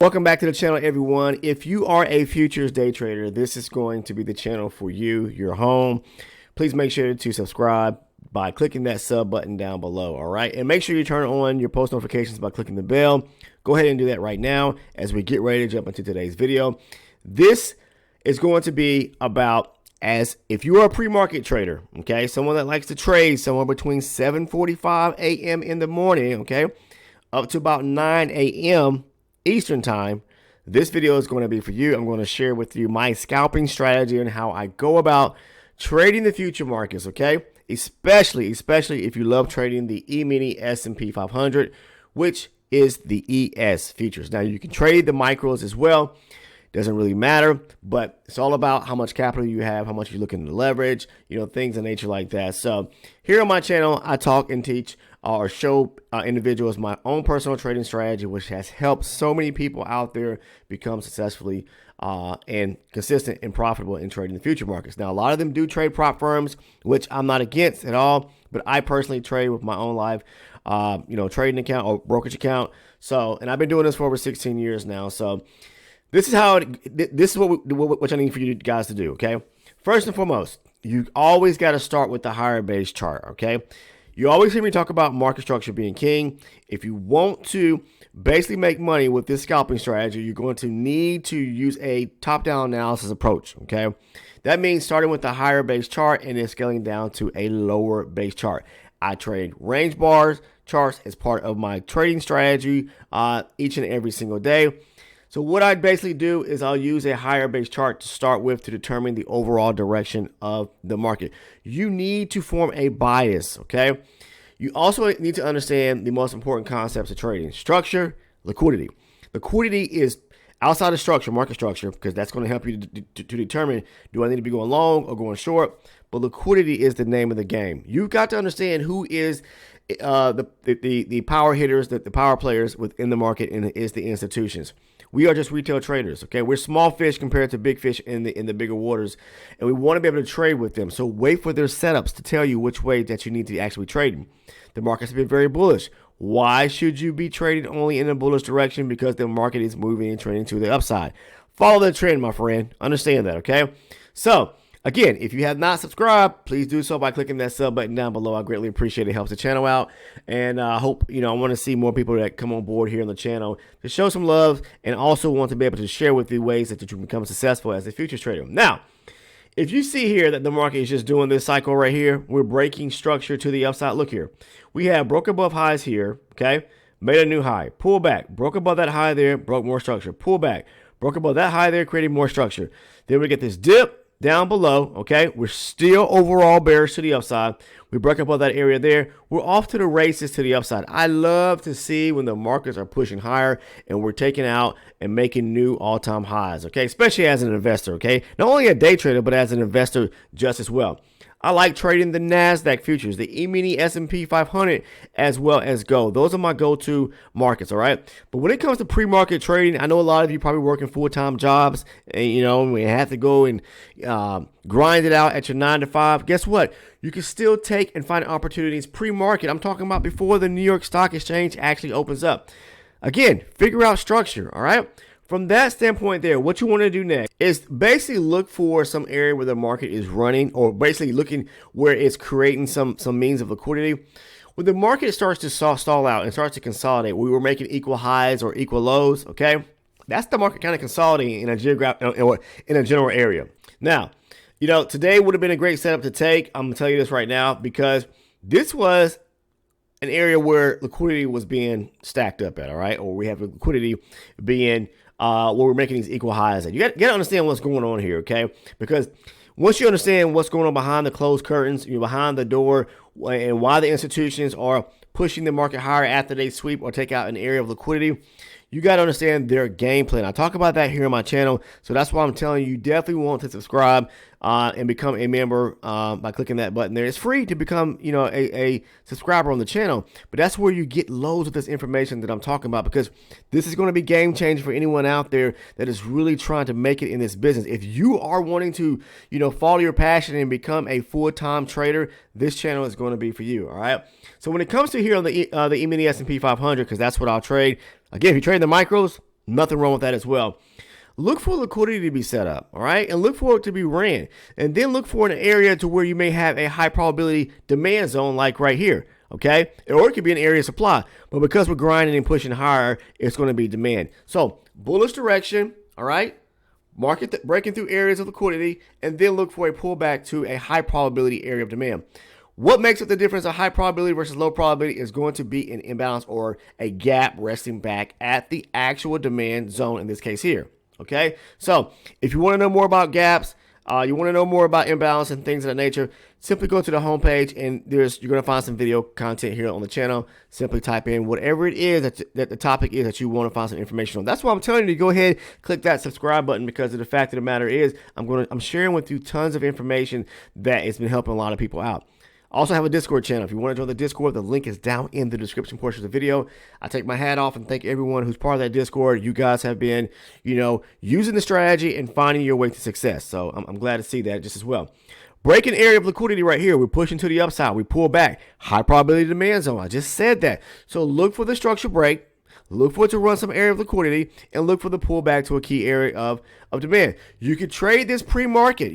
Welcome back to the channel, everyone. If you are a futures day trader, this is going to be the channel for you. You're home. Please make sure to subscribe by clicking that sub button down below, all right? And make sure you turn on your post notifications by clicking the bell. Go ahead and do that right now as we get ready to jump into today's video. This is going to be about as if you are a pre-market trader, okay? Someone that likes to trade somewhere between 7:45 a.m. in the morning, okay, up to about 9 a.m. Eastern time. This video is going to be for you. I'm going to share with you my scalping strategy and how I go about trading the future markets, okay? Especially if you love trading the E-mini S&P 500, which is the ES futures. Now, you can trade the micros as well. Doesn't really matter, but it's all about how much capital you have, how much you're looking to leverage, things of nature like that. So here on my channel, I talk and teach or show individuals my own personal trading strategy, which has helped so many people out there become successfully and consistent and profitable in trading the future markets. Now, a lot of them do trade prop firms, which I'm not against at all, but I personally trade with my own live trading account or brokerage account. So, and I've been doing this for over 16 years now. So this is what I need for you guys to do, okay? First and foremost, you always got to start with the higher base chart, okay? You always hear me talk about market structure being king. If you want to basically make money with this scalping strategy, you're going to need to use a top-down analysis approach, okay? That means starting with the higher base chart and then scaling down to a lower base chart. I trade range bars charts as part of my trading strategy each and every single day. So what I basically do is I'll use a higher base chart to start with to determine the overall direction of the market. You need to form a bias, okay? You also need to understand the most important concepts of trading: structure, liquidity. Liquidity is outside of structure, market structure, because that's going to help you to determine, do I need to be going long or going short? But liquidity is the name of the game. You've got to understand who is the power hitters, the power players within the market, and is the institutions. We are just retail traders, okay? We're small fish compared to big fish in the bigger waters, and we want to be able to trade with them. So wait for their setups to tell you which way that you need to actually trade. The market's been very bullish. Why should you be trading only in a bullish direction? Because the market is moving and trending to the upside. Follow the trend, my friend. Understand that, okay? So again, if you have not subscribed, please do so by clicking that sub button down below. I greatly appreciate it. It helps the channel out. And I hope, I want to see more people that come on board here on the channel to show some love, and also want to be able to share with you ways that you can become successful as a futures trader. Now, if you see here that the market is just doing this cycle right here, we're breaking structure to the upside. Look here. We have broke above highs here, okay? Made a new high. Pull back. Broke above that high there. Broke more structure. Pull back. Broke above that high there, creating more structure. Then we get this dip down below, okay? We're still overall bearish to the upside. We broke above that area there. We're off to the races to the upside. I love to see when the markets are pushing higher and we're taking out and making new all-time highs, okay? Especially as an investor, okay? Not only a day trader, but as an investor just as well. I like trading the NASDAQ futures, the E-mini S&P 500, as well as gold. Those are my go-to markets, all right? But when it comes to pre-market trading, I know a lot of you probably working full-time jobs, and we have to go and grind it out at your 9 to 5. Guess what? You can still take and find opportunities pre-market. I'm talking about before the New York Stock Exchange actually opens up. Again, figure out structure, all right? From that standpoint there, what you want to do next is basically look for some area where the market is running, or basically looking where it's creating some means of liquidity. When the market starts to stall out and starts to consolidate, we were making equal highs or equal lows, okay? That's the market kind of consolidating in a general area. Now, today would have been a great setup to take. I'm going to tell you this right now, because this was an area where liquidity was being stacked up at, all right? Or we have liquidity being where we're making these equal highs at. You got to understand what's going on here, okay? Because once you understand what's going on behind the closed curtains, behind the door, and why the institutions are pushing the market higher after they sweep or take out an area of liquidity, you got to understand their game plan. I talk about that here on my channel, so that's why I'm telling you definitely want to subscribe and become a member by clicking that button there. It's free to become, a subscriber on the channel, but that's where you get loads of this information that I'm talking about, because this is going to be game changing for anyone out there that is really trying to make it in this business. If you are wanting to, follow your passion and become a full-time trader, this channel is going to be for you. All right. So when it comes to here on the E-mini S&P 500, because that's what I'll trade. Again, if you trade the micros, Nothing wrong with that as well. Look for liquidity to be set up, all right? And look for it to be ran. And then look for an area to where you may have a high probability demand zone like right here, okay? Or it could be an area of supply. But because we're grinding and pushing higher, it's going to be demand. So bullish direction, all right? Market breaking through areas of liquidity, and then look for a pullback to a high probability area of demand. What makes up the difference of high probability versus low probability is going to be an imbalance or a gap resting back at the actual demand zone, in this case here. Okay, so if you want to know more about gaps, you want to know more about imbalance and things of that nature, simply go to the homepage and you're going to find some video content here on the channel. Simply type in whatever it is that the topic is that you want to find some information on. That's why I'm telling you to go ahead, click that subscribe button, because of the fact of the matter is I'm sharing with you tons of information that has been helping a lot of people out. I also have a Discord channel. If you want to join the Discord, the link is down in the description portion of the video. I take my hat off and thank everyone who's part of that Discord. You guys have been, using the strategy and finding your way to success. So I'm glad to see that just as well. Breaking area of liquidity right here. We're pushing to the upside. We pull back. High probability demand zone. I just said that. So look for the structure break. Look for it to run some area of liquidity, and look for the pullback to a key area of demand. You could trade this pre-market,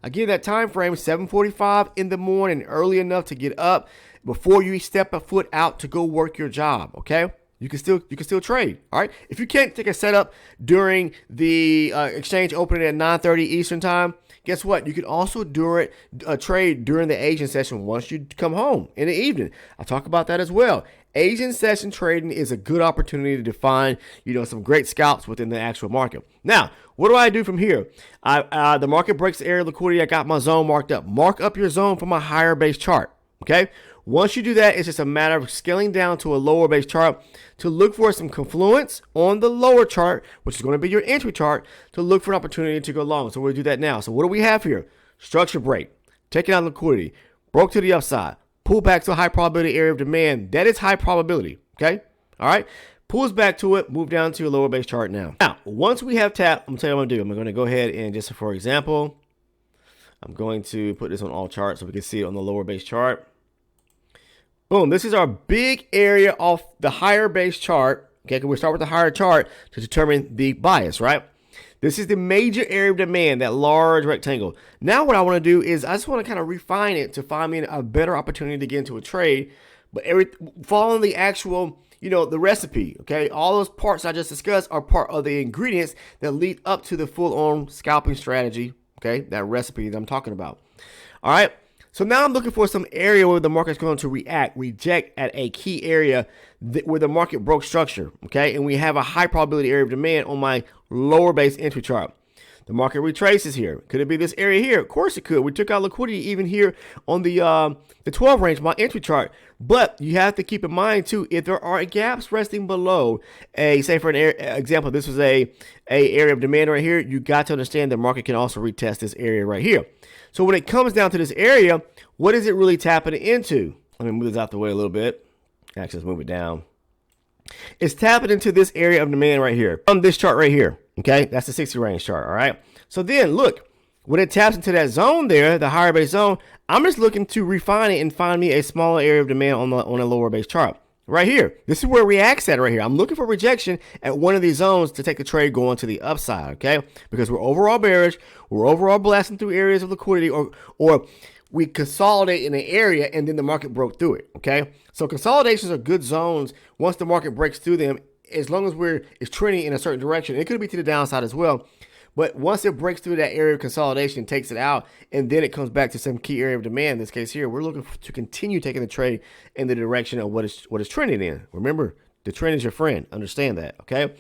again, that time frame, 7:45 in the morning, early enough to get up before you step a foot out to go work your job, okay? You can still trade, all right? If you can't take a setup during the exchange opening at 9:30 Eastern time, guess what? You can also trade during the Asian session once you come home in the evening. I talk about that as well. Asian session trading is a good opportunity to define, some great scalps within the actual market. Now, what do I do from here? The market breaks the area of liquidity. I got my zone marked up. Mark up your zone from a higher base chart, okay? Once you do that, it's just a matter of scaling down to a lower base chart to look for some confluence on the lower chart, which is going to be your entry chart, to look for an opportunity to go long. So we'll do that now. So what do we have here? Structure break, taking out liquidity, broke to the upside, pull back to a high probability area of demand. That is high probability, okay? All right? Pulls back to it, move down to your lower base chart now. Now, once we have tapped, I'm going to tell you what I'm going to do. I'm going to go ahead and just for example, I'm going to put this on all charts so we can see it on the lower base chart. Boom, this is our big area off the higher base chart. Okay, we'll start with the higher chart to determine the bias, right? This is the major area of demand, that large rectangle. Now what I want to do is I just want to kind of refine it to find me a better opportunity to get into a trade, but following the actual, the recipe, okay? All those parts I just discussed are part of the ingredients that lead up to the full-on scalping strategy, okay? That recipe that I'm talking about. All right? So now I'm looking for some area where the market's going to reject at a key area where the market broke structure, okay? And we have a high probability area of demand on my lower base entry chart. The market retraces here. Could it be this area here? Of course it could. We took out liquidity even here on the 12 range, my entry chart. But you have to keep in mind too, if there are gaps resting below say for an example, this was a area of demand right here, you got to understand the market can also retest this area right here. So when it comes down to this area, what is it really tapping into? Let me move this out the way a little bit. Actually, let's move it down. It's tapping into this area of demand right here on this chart right here. Okay, that's the 60 range chart. All right. So then look, when it taps into that zone there, the higher base zone, I'm just looking to refine it and find me a smaller area of demand on a lower base chart right here. This is where it reacts at right here. I'm looking for rejection at one of these zones to take the trade going to the upside. Okay, because we're overall bearish, we're overall blasting through areas of liquidity, or we consolidate in an area and then the market broke through it. Okay, so consolidations are good zones once the market breaks through them, as long as it's trending in a certain direction. It could be to the downside as well. But once it breaks through that area of consolidation, takes it out, and then it comes back to some key area of demand, in this case here, we're looking to continue taking the trade in the direction of what is trending in. Remember, the trend is your friend. Understand that, okay?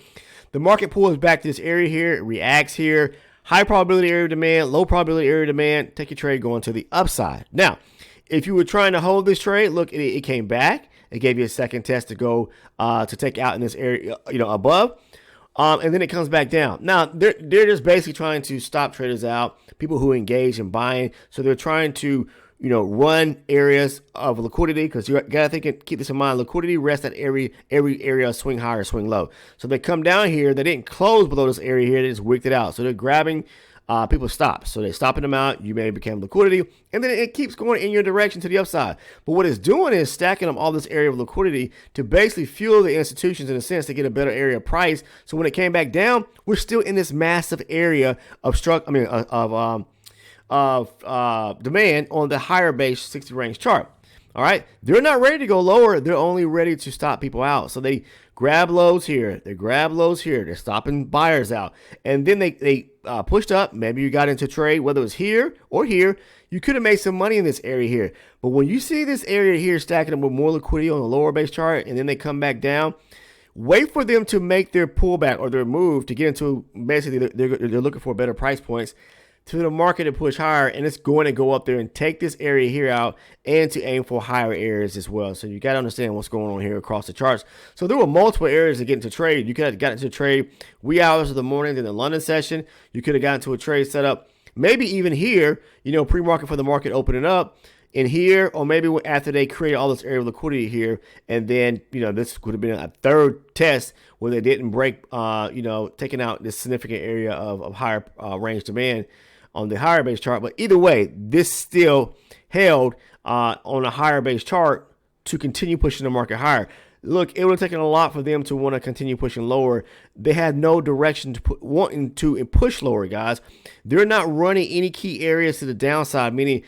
The market pulls back to this area here. It reacts here. High probability area of demand, low probability area of demand. Take your trade going to the upside. Now, if you were trying to hold this trade, look, it came back. It gave you a second test to go to take out in this area, above. And then it comes back down. Now, they're just basically trying to stop traders out, people who engage in buying. So they're trying to, run areas of liquidity, because you got to keep this in mind. Liquidity rests at every area, swing high or swing low. So they come down here. They didn't close below this area here. They just wicked it out. So they're grabbing people stop. So they're stopping them out. You may become liquidity, and then it keeps going in your direction to the upside. But what it's doing is stacking up all this area of liquidity to basically fuel the institutions in a sense to get a better area of price. So when it came back down, we're still in this massive area of demand on the higher base 60 range chart. All right, they're not ready to go lower. They're only ready to stop people out. So they grab lows here. They grab lows here. They're stopping buyers out. And then they pushed up. Maybe you got into trade, whether it was here or here. You could have made some money in this area here. But when you see this area here stacking up with more liquidity on the lower base chart, and then they come back down, wait for them to make their pullback or their move to get into, basically they're looking for better price points to the market to push higher, and it's going to go up there and take this area here out and to aim for higher areas as well. So you got to understand what's going on here across the charts. So there were multiple areas to get into trade. You could have gotten into a trade wee hours of the morning in the London session. You could have gotten to a trade setup, maybe even here, pre-market for the market opening up in here, or maybe after they create all this area of liquidity here, and then, this could have been a third test where they didn't break, taking out this significant area of higher range demand on the higher base chart. But either way, this still held on a higher base chart to continue pushing the market higher. Look, it would have taken a lot for them to want to continue pushing lower. They had no direction to wanting to push lower, guys. They're not running any key areas to the downside, meaning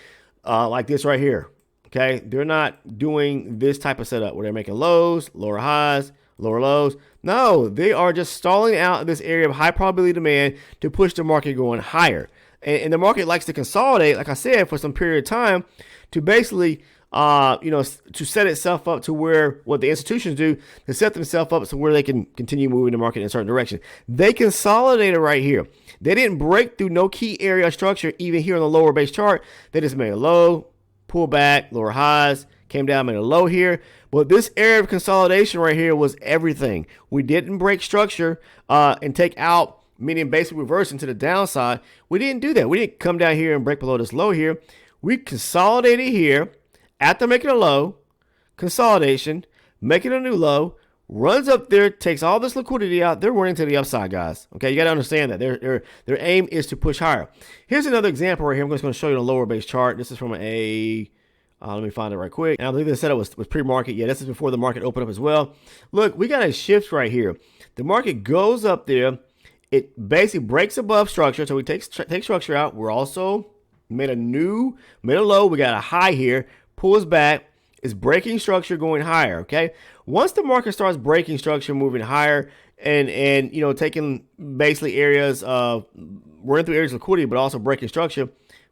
like this right here. Okay, they're not doing this type of setup where they're making lows, lower highs, lower lows. No, they are just stalling out this area of high probability demand to push the market going higher. And the market likes to consolidate, like I said, for some period of time to basically, to set itself up to where what the institutions do, to set themselves up to where they can continue moving the market in a certain direction. They consolidated right here. They didn't break through no key area structure, even here on the lower base chart. They just made a low, pull back, lower highs, came down, made a low here. But this area of consolidation right here was everything. We didn't break structure and take out, meaning basically reversing to the downside. We didn't do that. We didn't come down here and break below this low here. We consolidated here after making a low, consolidation, making a new low, runs up there, takes all this liquidity out. They're running to the upside, guys. Okay, you got to understand that their aim is to push higher. Here's another example right here. I'm just going to show you the lower base chart. This is from a let me find it right quick. And I believe the setup was pre-market. Yeah, this is before the market opened up as well. Look, we got a shift right here. The market goes up there. It basically breaks above structure, so we take structure out. We're also made a low. We got a high here, pulls back, is breaking structure, going higher. Okay, once the market starts breaking structure, moving higher, and taking basically areas of running through areas of liquidity, but also breaking structure,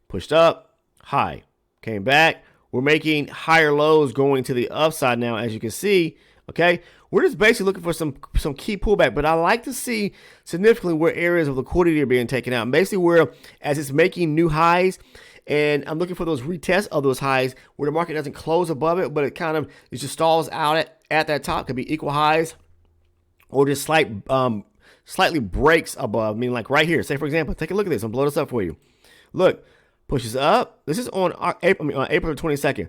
pushed up, high, came back. We're making higher lows going to the upside now, as you can see. Okay, we're just basically looking for some key pullback, but I like to see significantly where areas of liquidity are being taken out. And basically where, as it's making new highs, and I'm looking for those retests of those highs where the market doesn't close above it, but it kind of just stalls out at that top. Could be equal highs or just slightly breaks above, meaning like right here. Say, for example, take a look at this. I'll blow this up for you. Look, pushes up. This is on April 22nd.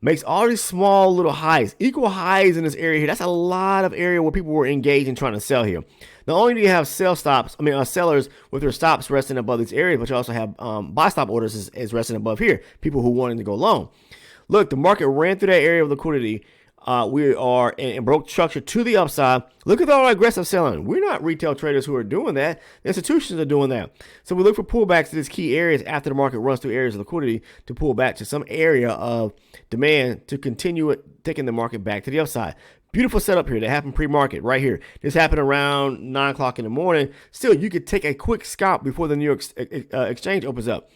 Makes all these small little highs, equal highs in this area here. That's a lot of area where people were engaged in trying to sell here. Not only do you have sellers with their stops resting above these areas, but you also have buy stop orders is resting above here. People who wanted to go long. Look, the market ran through that area of liquidity. We are and broke structure to the upside. Look at all the aggressive selling. We're not retail traders who are doing that. The institutions are doing that. So we look for pullbacks to these key areas after the market runs through areas of liquidity to pull back to some area of demand to continue it, taking the market back to the upside. Beautiful setup here that happened pre-market right here. This happened around 9 o'clock in the morning. Still, you could take a quick scalp before the New York exchange opens up.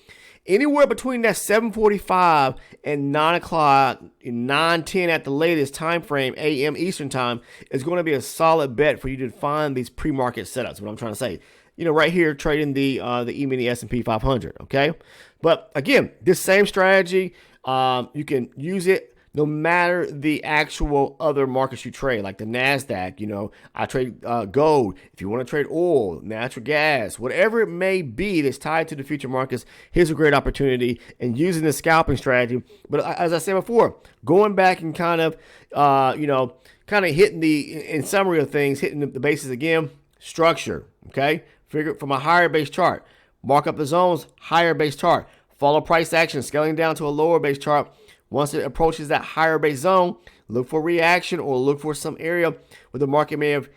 Anywhere between that 7:45 and 9 o'clock, 9:10 at the latest time frame, a.m. Eastern time, is going to be a solid bet for you to find these pre-market setups. What I'm trying to say, right here trading the E-mini S&P 500. Okay, but again, this same strategy, you can use it no matter the actual other markets you trade, like the NASDAQ. I trade gold. If you want to trade oil, natural gas, whatever it may be that's tied to the future markets, here's a great opportunity and using the scalping strategy. But as I said before, going back and kind of hitting in summary of things, hitting the bases again, structure, okay? Figure from a higher base chart. Mark up the zones, higher base chart. Follow price action, scaling down to a lower base chart. Once it approaches that higher base zone, look for reaction or look for some area where the market may have,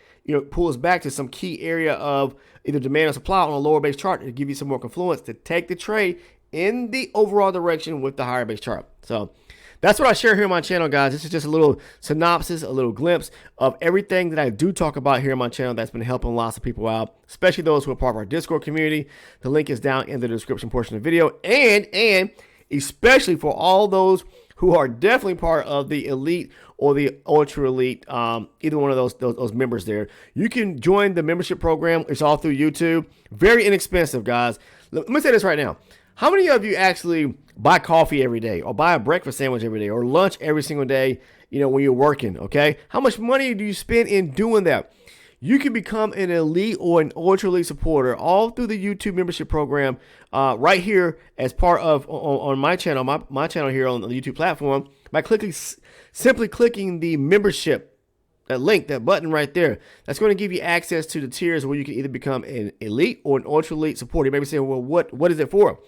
pulls back to some key area of either demand or supply on a lower base chart to give you some more confluence to take the trade in the overall direction with the higher base chart. So that's what I share here on my channel, guys. This is just a little synopsis, a little glimpse of everything that I do talk about here on my channel that's been helping lots of people out, especially those who are part of our Discord community. The link is down in the description portion of the video. And especially for all those who are definitely part of the elite or the ultra elite, either one of those members there. You can join the membership program. It's all through YouTube. Very inexpensive, guys. Let me say this right now. How many of you actually buy coffee every day or buy a breakfast sandwich every day or lunch every single day, when you're working, okay? How much money do you spend in doing that? You can become an elite or an ultra elite supporter all through the YouTube membership program right here as part of on my channel, my channel here on the YouTube platform by simply clicking the membership, that link, that button right there. That's going to give you access to the tiers where you can either become an elite or an ultra elite supporter. You may be saying, well, what is it for?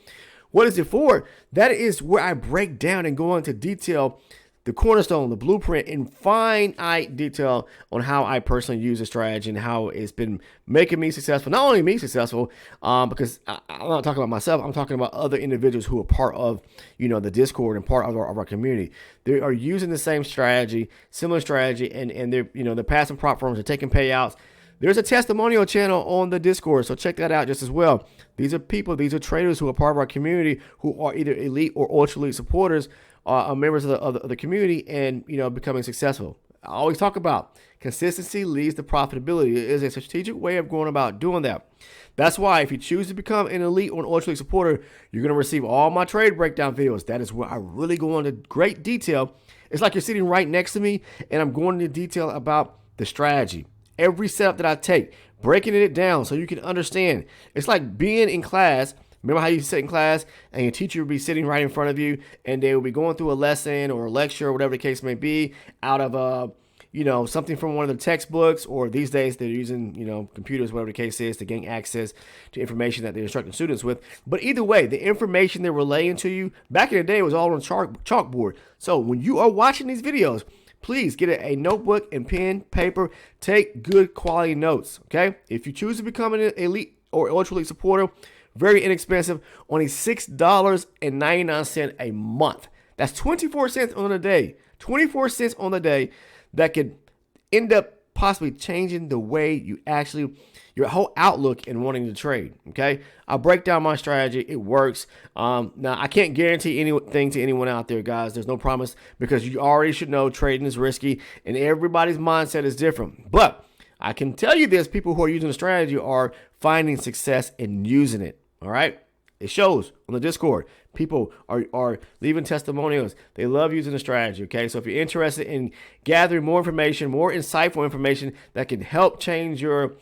What is it for? That is where I break down and go into detail the cornerstone, the blueprint in finite detail on how I personally use the strategy and how it's been making me successful. Not only me successful, because I'm not talking about myself. I'm talking about other individuals who are part of, the Discord and part of our community. They are using the same strategy, similar strategy, and they're, they're passing prop firms, they're taking payouts. There's a testimonial channel on the Discord, so check that out just as well. These are traders who are part of our community who are either elite or ultra elite supporters, are members of the community and, becoming successful. I always talk about consistency leads to profitability. It is a strategic way of going about doing that. That's why if you choose to become an elite or an ultra elite supporter, you're going to receive all my trade breakdown videos. That is where I really go into great detail. It's like you're sitting right next to me and I'm going into detail about the strategy. Every setup that I take, breaking it down so you can understand. It's like being in class. Remember how you sit in class and your teacher would be sitting right in front of you and they will be going through a lesson or a lecture or whatever the case may be out of, something from one of the textbooks, or these days they're using, computers, whatever the case is, to gain access to information that they're instructing students with. But either way, the information they're relaying to you back in the day was all on chalkboard. So when you are watching these videos, please get a notebook and pen, paper, take good quality notes, okay? If you choose to become an elite or ultra elite supporter, very inexpensive, only $6.99 a month. That's 24 cents on a day. 24 cents on the day that could end up possibly changing the way you actually, your whole outlook in wanting to trade, okay? I'll break down my strategy. It works. Now, I can't guarantee anything to anyone out there, guys. There's no promise because you already should know trading is risky and everybody's mindset is different. But I can tell you this, people who are using the strategy are finding success in using it. All right. It shows on the Discord. People are leaving testimonials. They love using the strategy. Okay. So if you're interested in gathering more information, more insightful information that can help change your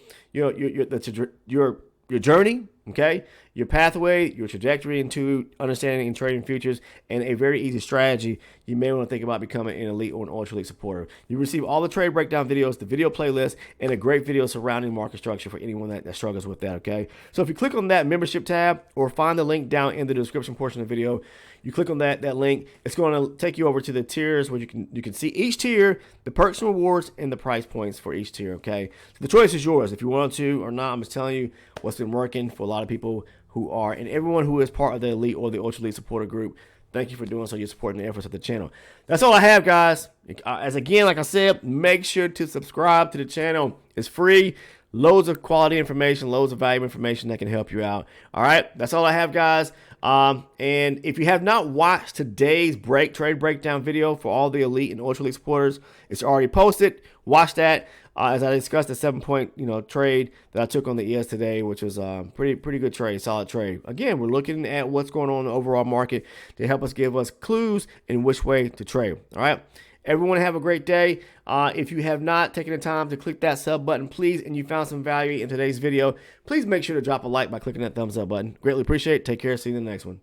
journey, okay, your pathway, your trajectory into understanding and trading futures, and a very easy strategy, you may want to think about becoming an elite or an ultra elite supporter. You receive all the trade breakdown videos, the video playlist, and a great video surrounding market structure for anyone that struggles with that, okay? So if you click on that membership tab or find the link down in the description portion of the video, you click on that link, it's going to take you over to the tiers where you can see each tier, the perks and rewards, and the price points for each tier, okay? So the choice is yours if you want to or not. I'm just telling you what's been working for a lot of people who are, and everyone who is part of the elite or the ultra elite supporter group. Thank you for doing so. You're supporting the efforts of the channel. That's all I have, guys. As again, like I said, make sure to subscribe to the channel. It's free. Loads of quality information, loads of valuable information that can help you out. All right, that's all I have, guys. And if you have not watched today's trade breakdown video for all the elite and ultra elite supporters, it's already posted. Watch that. As I discussed the 7-point trade that I took on the ES today, which was pretty good trade, solid trade. Again, we're looking at what's going on in the overall market to help us give us clues in which way to trade. All right. Everyone have a great day. If you have not taken the time to click that sub button, please, and you found some value in today's video, please make sure to drop a like by clicking that thumbs up button. Greatly appreciate it. Take care. See you in the next one.